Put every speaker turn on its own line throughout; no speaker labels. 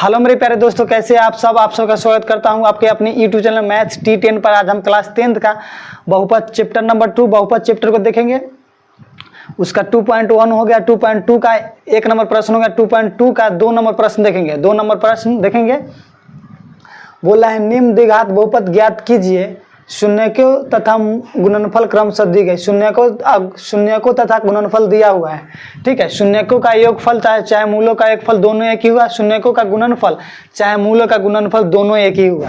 Hello मेरे प्यारे दोस्तों, कैसे हैं आप सब। आप सबका स्वागत करता हूं आपके अपने यूट्यूब चैनल मैथ्स T10 पर। आज हम क्लास 10th का बहुपद चैप्टर नंबर 2 बहुपद चैप्टर को देखेंगे। उसका 2.1 हो गया, 2.2 का 1 नंबर प्रश्न हो गया, 2.2 का 2 नंबर प्रश्न देखेंगे। 2 नंबर प्रश्न देखेंगे। बोला है निम्न द्विघात बहुपद ज्ञात कीजिए। शून्य को तथा गुणनफल क्रमशः दी गई। शून्य को तथा गुणनफल दिया हुआ है, ठीक है। शून्यकों का योगफल चाहे मूलों का योगफल दोनों एक ही हुआ। शून्यकों का गुणनफल चाहे मूलों का गुणनफल दोनों एक ही हुआ।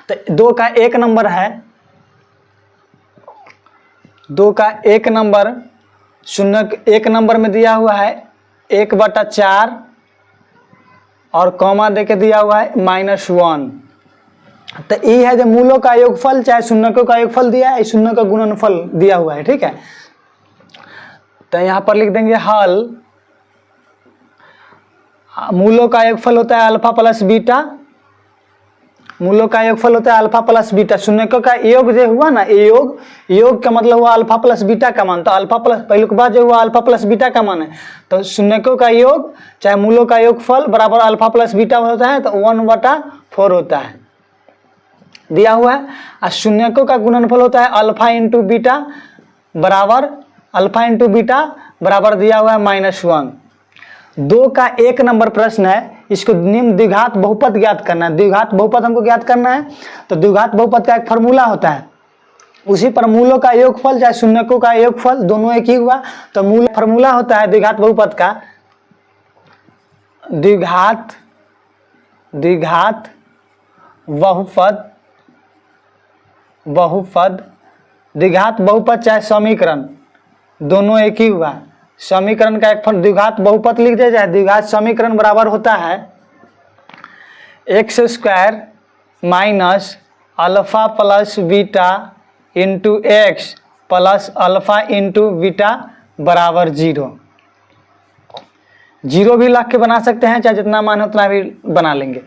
तो 2 का 1 नंबर है, 2 का 1 नंबर शून्य 1 नंबर में दिया हुआ है 1/4 और कॉमा देके दिया हुआ है -1। तो ये है जो मूलों का योगफल चाहे शून्यकों का योगफल दिया है, शून्य का गुणनफल दिया हुआ है, ठीक है। तो यहाँ पर लिख देंगे हल। मूलों का योगफल होता है अल्फा प्लस बीटा। मूलों का योगफल होता है अल्फा प्लस बीटा। शून्यकों का योग जो हुआ ना, योग का मतलब हुआ अल्फा प्लस बीटा का मान। तो अल्फा प्लस पहले के बाद जो हुआ अल्फा प्लस बीटा का मान है। तो शून्यकों का योग चाहे मूलों का योगफल बराबर अल्फा प्लस बीटा होता है, तो 1/4 होता है, दिया हुआ है। और शून्यकों का गुणनफल होता है अल्फा इंटू बीटा बराबर दिया हुआ है -1। 2 का 1 नंबर प्रश्न है। इसको निम्न द्विघात बहुपद ज्ञात करना है। द्विघात बहुपद हमको ज्ञात करना है। तो द्विघात बहुपद का एक फार्मूला होता है, उसी पर मूलों का योगफल चाहे शून्यकों का योगफल दोनों एक ही हुआ। तो मूल फार्मूला होता है द्विघात बहुपद का, द्विघात बहुपद द्विघात बहुपद चाहे समीकरण दोनों एक ही हुआ। समीकरण का एक द्विघात बहुपद लिख दिया जाए। द्विघात समीकरण बराबर होता है x² minus alpha plus beta into x plus alpha into beta बराबर 0। 0 भी लाख के बना सकते हैं, चाहे जितना मान हो उतना भी बना लेंगे।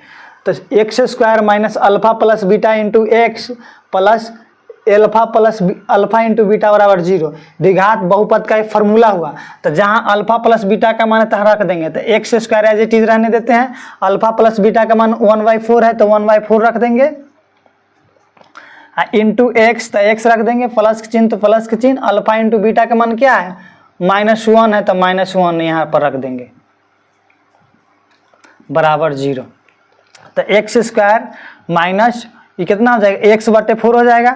तो x² minus alpha plus beta into x plus alpha into beta बराबर 0 द्विघात बहुपद का एक फार्मूला हुआ। तो जहां अल्फा प्लस बीटा का मान है रख देंगे। तो x² एज इट इज रहने देते हैं। अल्फा प्लस बीटा का मान 1/4 है, तो 1/4 रख देंगे। इंटू एक्स तो x रख देंगे, प्लस का चिन्ह तो प्लस का चिन्ह। अल्फा इंटू बीटा का मान क्या है -1 है, तो -1 यहाँ पर रख देंगे बराबर 0। तो x² माइनस ये कितना हो जाएगा, x/4 हो जाएगा।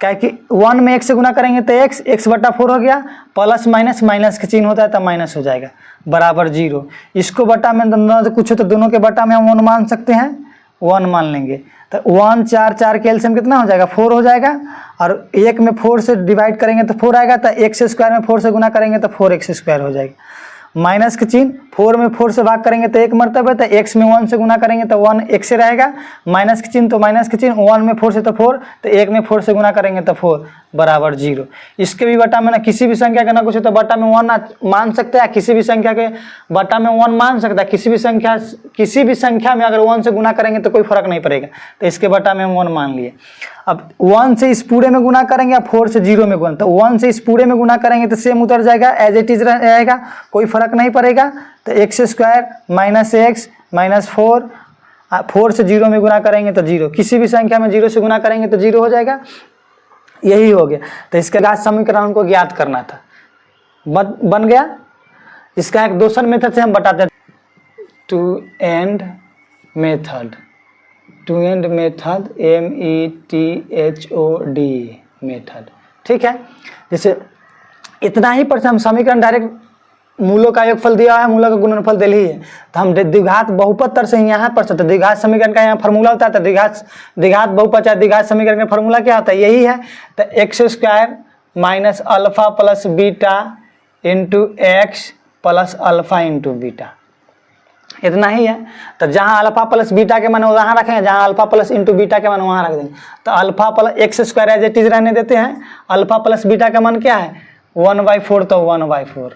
क्या कि 1 में 1 से गुना करेंगे तो x/4 हो गया। प्लस माइनस का चिन्ह होता है तो माइनस हो जाएगा बराबर 0। इसको बटा में दोनों से कुछ हो तो दोनों के बटा में हम 1 मान सकते हैं, 1 मान लेंगे। तो 1 4 4 के एलसीएम कितना हो जाएगा 4 हो जाएगा। और 1 में 4 से डिवाइड करेंगे तो 4 आएगा। तो x² में 4 से गुना करेंगे तो 4x² हो जाएगा। माइनस का चिन्ह 4 में 4 से भाग करेंगे तो 1 मरतबा। तो x में 1 से गुना करेंगे तो 1 1 से रहेगा। माइनस का चिन्ह तो माइनस का चिन्ह, 1 में 4 से तो 4, तो 1 में 4 से गुना करेंगे तो 4 बराबर 0। इसके भी बटा में ना किसी भी संख्या का ना कुछ तो बटा में 1 मान सकते हैं, किसी भी संख्या के बटा में 1 मान सकता है। किसी भी संख्या में अगर 1 से गुना करेंगे तो कोई फर्क नहीं पड़ेगा। तो इसके बटा में हम 1 मान लिए। अब 1 से इस पूरे में गुना करेंगे या 4 से 0 में गुना। तो 1 से इस पूरे में गुना करेंगे तो सेम उतर जाएगा, एज इट इज रहेगा, कोई फर्क नहीं पड़ेगा। तो x² माइनस x माइनस 4 से 0 में गुना करेंगे तो 0। किसी भी संख्या में 0 से गुना करेंगे तो 0 हो जाएगा। यही हो गया। तो इसका घात समीकरण को ज्ञात करना था, बन गया। इसका एक दूसरा मेथड से हम बताते हैं, two and method METHOD method, ठीक है। जैसे इतना ही पर हम समीकरण डायरेक्ट मूलों का योगफल दिया है, मूलों का गुणनफल दिल ही है। तो हम द्विघात बहुपद तर से यहाँ पर सकते। द्विघात समीकरण का यहाँ फार्मूला होता है। तो द्विघात बहुपद चाहे द्विघात समीकरण का फार्मूला क्या होता है, यही है। तो x² minus alpha plus beta into x plus alpha into beta, इतना ही है। तो जहाँ अल्फा प्लस बीटा के मान वहाँ रखेंगे, जहाँ अल्फा प्लस इंटू बीटा के मान वहाँ रख देंगे। तो alpha plus x² as it is रहने देते हैं। अल्फा प्लस बीटा का मान क्या है 1/4, तो 1/4।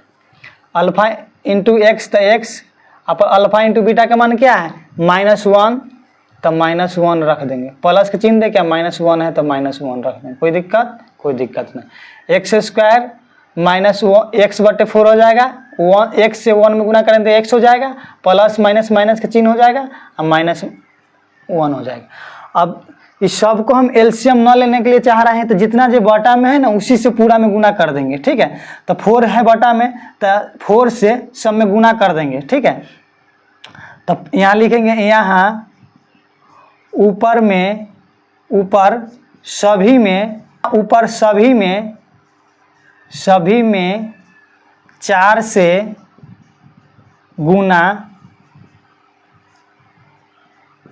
अल्फा इंटू एक्स तो x, अल्फा इंटू बीटा का मान क्या है -1, तो -1 रख देंगे। प्लस का चिन्ह दे क्या -1 है तो -1 रख देंगे। कोई दिक्कत नहीं। x² माइनस एक्स बटे 4 हो जाएगा, एक्स से 1 में गुना करें तो एक्स हो जाएगा, प्लस माइनस माइनस का चिन्ह हो जाएगा और -1 हो जाएगा। अब इस सब को हम एलसीएम न लेने के लिए चाह रहे हैं तो जितना जो बटा में है ना उसी से पूरा में गुना कर देंगे, ठीक है। तो 4 है बटा में तो 4 से सब में गुना कर देंगे, ठीक है। तब यहाँ लिखेंगे, यहाँ ऊपर सभी में 4 से गुना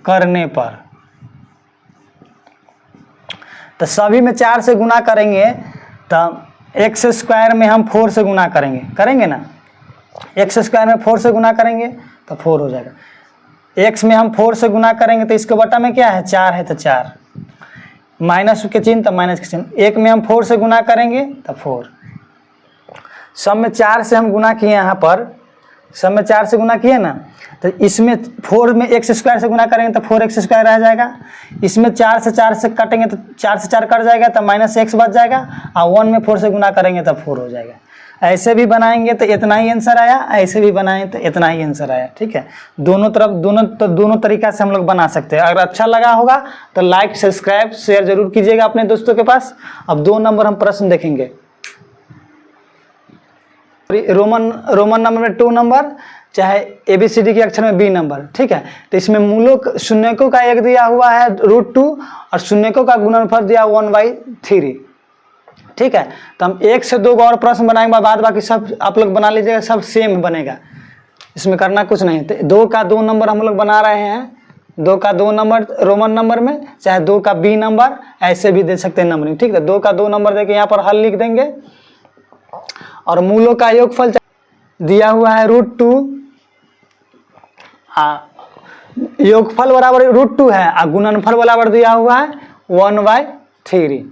करने पर, तो सभी में 4 से गुना करेंगे तो एक्स स्क्वायर में हम 4 से गुना करेंगे ना, एक्स स्क्वायर में 4 से गुना करेंगे तो 4 हो जाएगा। एक्स में हम 4 से गुना करेंगे तो इसके बटा में क्या है 4 है तो 4, माइनस के चिन्ह तो माइनस के चिन्ह, एक में हम 4 से गुना करेंगे तो 4, सब में 4 से हम गुना किए, यहाँ पर सब में 4 से गुना किए ना, तो इसमें 4 में एक्स स्क्वायर से गुना करेंगे तो 4x स्क्वायर रह जाएगा, इसमें 4 से कटेंगे तो 4 से 4 कट जाएगा तो -x बच जाएगा, और 1 में 4 से गुना करेंगे तो 4 हो जाएगा। ऐसे भी बनाएंगे तो इतना ही आंसर आया, ऐसे भी बनाएं तो इतना ही आंसर आया, ठीक है। दोनों तरीका से हम लोग बना सकते हैं। अगर अच्छा लगा होगा तो लाइक सब्सक्राइब शेयर जरूर कीजिएगा अपने दोस्तों के पास। अब 2 नंबर हम प्रश्न देखेंगे। रोमन नंबर में 2 नंबर, चाहे ABCD के अक्षर में B नंबर, ठीक है। तो इसमें मूलों शून्यकों का एक दिया हुआ है √2 और शून्यकों का गुणनफल दिया 1/3, ठीक है। तो हम 1 से 2 और प्रश्न बनाएंगे, बाद बाकी सब आप लोग बना लीजिएगा, सब सेम बनेगा, इसमें करना कुछ नहीं। तो 2 का 2 नंबर हम लोग बना रहे हैं, 2 का 2 नंबर रोमन नंबर में, चाहे 2 का B नंबर, ऐसे भी दे सकते हैं नंबरिंग, ठीक है। 2 का 2 नंबर देके यहाँ पर हल लिख देंगे, और मूलों का योगफल दिया हुआ है √2, योगफल बराबर √2 है और गुणनफल बराबर दिया हुआ है 1/3।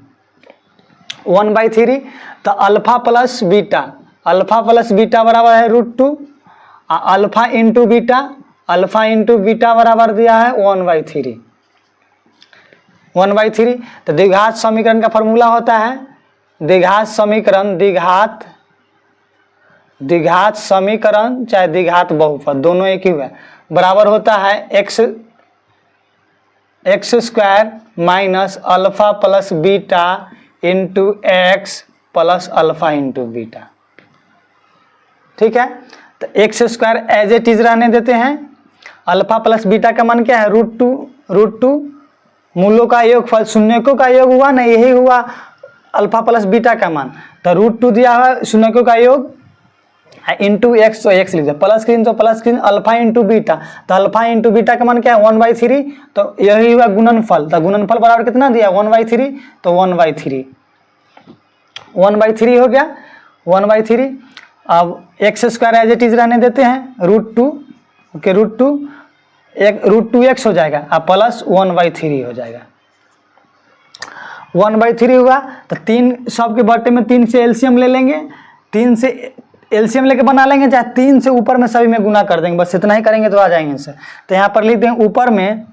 तो अल्फा प्लस बीटा बराबर है √2, अल्फा इंटू बीटा बराबर दिया है 1/3। तो द्विघात समीकरण का फॉर्मूला होता है द्विघात समीकरण चाहे द्विघात बहुपद, दोनों एक ही हुआ, बराबर होता है x square minus alpha plus beta into x plus alpha into beta, ठीक है। तो x square as it is रहने देते हैं, अल्फा प्लस बीटा का मान क्या है √2, मूलों का योगफल शून्यकों का योग हुआ ना, यही हुआ अल्फा प्लस बीटा का मान, तो √2 दिया हुआ शून्यकों का योग इंटू एक्स, तो एक्स लीजिए, प्लस स्क्रीन तो plus screen, alpha into beta, तो अल्फा इंटू बीटा का मान क्या है 1/3, तो यही हुआ गुणनफल, तो गुणनफल बराबर कितना दिया 1/3, तो 1/3 हो गया 1/3। अब x square as it is रहने देते हैं √2 के √2x हो जाएगा और प्लस 1/3 हो जाएगा, 1/3 हुआ। तो 3 सब के बटे में 3 से एलसीएम ले लेंगे, 3 से एलसीएम लेके बना लेंगे, चाहे 3 से ऊपर में सभी में गुना कर देंगे, बस इतना ही करेंगे तो आ जाएंगे इनसे। तो यहाँ पर लिख देंगे ऊपर में,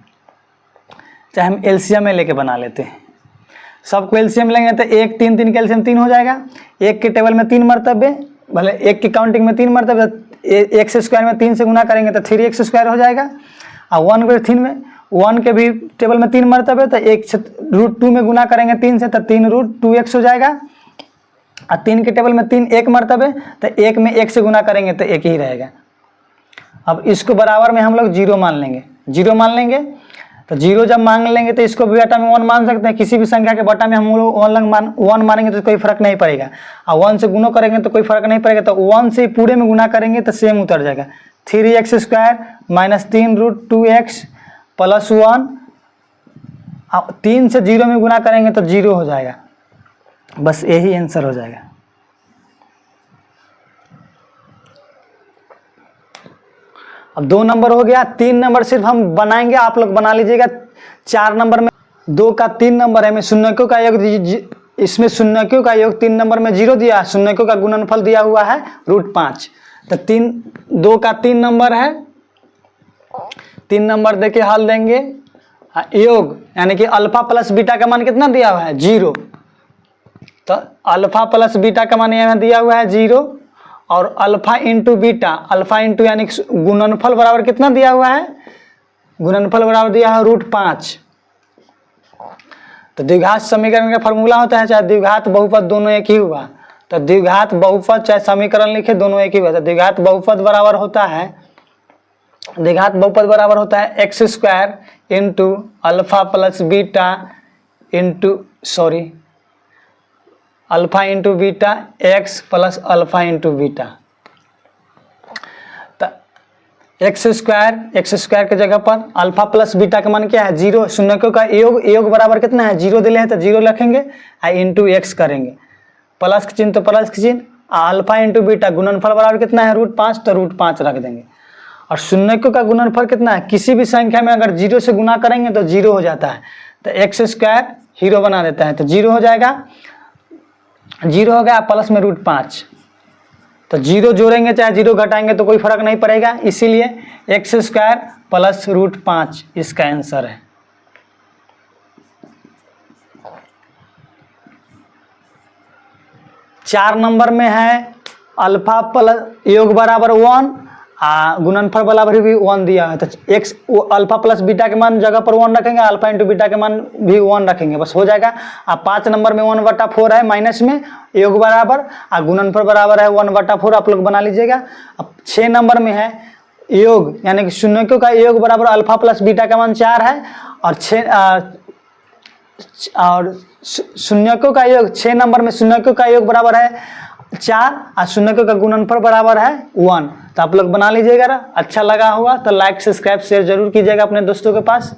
चाहे हम एलसीएम में लेके बना लेते हैं, सबको एलसीएम लेंगे तो 1 3 3 का एलसीएम 3 हो जाएगा, 1 के टेबल में 3 मरतबे, भले 1 की काउंटिंग में 3 मरतबे, एक्स स्क्वायर में 3 से गुना करेंगे तो 3x स्क्वायर हो जाएगा, और 1 के भी टेबल में 3 मरतबे, तो 1 से √2 में गुना करेंगे 3 से तो 3√2x हो जाएगा, और 3 के टेबल में 3 1 मरतबे, तो 1 में 1 से गुना करेंगे तो 1 ही रहेगा। अब इसको बराबर में हम लोग 0 मान लेंगे, तो 0 जब मान लेंगे तो इसको भी बटा में 1 मान सकते हैं, किसी भी संख्या के बटा में हम लोग 1 मानेंगे तो कोई फर्क नहीं पड़ेगा, और 1 से गुना करेंगे तो कोई फर्क नहीं पड़ेगा, तो 1 से पूरे में गुना करेंगे तो सेम उतर जाएगा, 3x square minus 3√2x plus 1, 3 से 0 में गुना करेंगे तो 0 हो जाएगा, बस यही आंसर हो जाएगा। अब 2 नंबर हो गया, 3 नंबर सिर्फ हम बनाएंगे, आप लोग बना लीजिएगा। 4 नंबर में 2 का 3 नंबर है, में शून्यकों का योग, इसमें शून्यकों का योग 3 नंबर में 0 दिया, शून्यकों का गुणनफल दिया हुआ है √5, तो 2 का 3 नंबर है, 3 नंबर देके हल देंगे, योग यानी कि अल्फा प्लस बीटा का मान कितना दिया हुआ है 0, तो अल्फा प्लस बीटा का मान यहाँ दिया हुआ है 0 और alpha into beta, alpha into यानी गुणनफल बराबर कितना दिया हुआ है, गुणनफल बराबर दिया है √5। तो द्विघात समीकरण का फॉर्मूला होता है, चाहे द्विघात बहुपद दोनों एक ही हुआ, तो द्विघात बहुपद चाहे समीकरण लिखे दोनों एक ही हुआ, तो द्विघात बहुपद बराबर होता है, द्विघात बहुपद बराबर होता है x² into alpha plus beta into alpha into beta x plus alpha into beta. तो x² के जगह पर अल्फा प्लस बीटा का मान क्या है 0, शून्यकों का योग बराबर कितना है 0 दिले हैं तो 0 रखेंगे इंटू x करेंगे, प्लस का चिन्ह तो प्लस का चिन्ह, अल्फा इंटू बीटा गुणनफल बराबर कितना है √5 तो √5 रख देंगे। और शून्यकों का गुणनफल कितना है, किसी भी संख्या में अगर 0 से गुना करेंगे तो 0 हो जाता है, तो x² हीरो बना देता है, तो 0 हो जाएगा, 0 हो गया प्लस में √5, तो 0 जोड़ेंगे चाहे 0 घटाएंगे तो कोई फर्क नहीं पड़ेगा, इसीलिए x² प्लस √5 इसका आंसर है। चार नंबर में है अल्फा प्लस योग बराबर 1 गुणनफल बराबर भी 1 दिया है, तो x अल्फा प्लस बीटा के मान जगह पर 1 रखेंगे, अल्फा इंटू बीटा के मान भी 1 रखेंगे, बस हो जाएगा। अब 5 नंबर में 1/4 है माइनस में, योग बराबर गुणनफल बराबर है 1/4, आप लोग बना लीजिएगा। अब 6 नंबर में है योग यानी कि शून्यकों का योग बराबर अल्फा प्लस बीटा का मान 4 है, और शून्यकों का योग 6 नंबर में शून्यकों का योग बराबर है 4 और शून्यकों का गुणनफल बराबर है 1, तो आप लोग बना लीजिएगा। अच्छा लगा होगा तो लाइक सब्सक्राइब शेयर जरूर कीजिएगा अपने दोस्तों के पास।